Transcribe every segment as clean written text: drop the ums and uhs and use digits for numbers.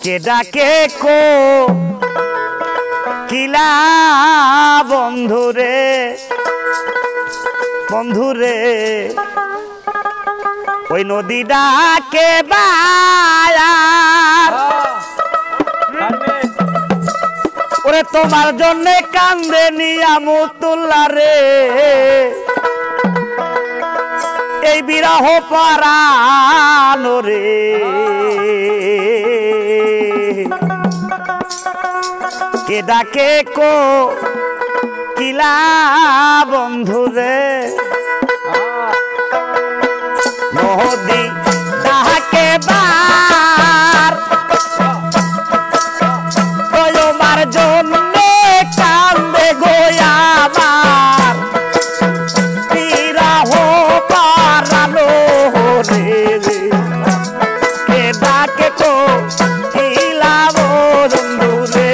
কে ডাকে কো কিলা বন্ধুরে বন্ধুরে ওই নদী ডাকে বায়ার ওরে তোমার জন্য কান্দে নিয়ামতুল্লাহ রে এই বিরহ পরানো রে কে ডাকে কো কিলা বন্ধুরে নদী ডাকে বার তোমার জন্য কান্দে গোয়াবার বিরহ পরানো রে কে ডাকে কো কিলা বন্ধুরে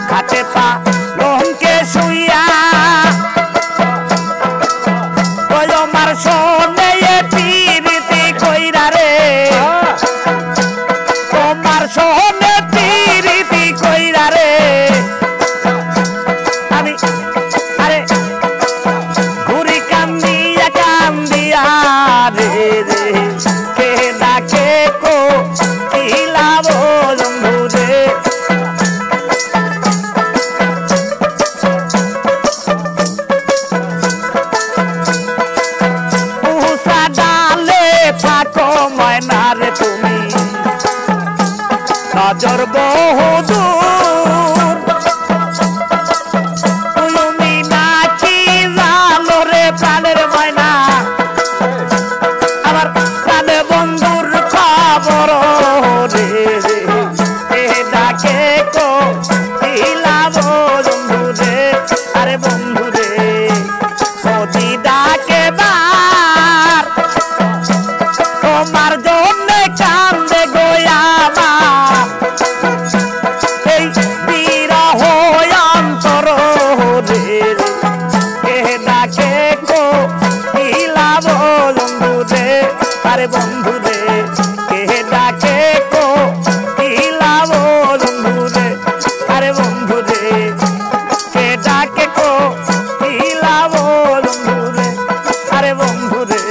খাতে পা লোহকে শুইয়া ওই আমার সোনে পিরিতি কইরা রে তোমার সোনে পিরিতি কইরা রে আমি আরে ঘুরি কান্দিয়া কান্দিয়া রে রে কে ডাকে কো কিলা বন্ধুরে তুমি নজর বহুদূর তুমি নাকি জানো রে প্রাণের ময়না আমার প্রাণে বন্ধুর খবর রে রে ডাকে কো কিলা বন্ধুরে আরে বন্ধুরে নদী ডাকে বার তোমার জন্য কান্দে গোয়ামা এই বিরহ অন্তর রে কে ডাকে কো কিলা বন্ধুরে আরে বন্ধুরে কে ডাকে কো কিলা বন্ধুরে আরে বন্ধুরে কে ডাকে কো কিলা বন্ধুরে আরে বন্ধুরে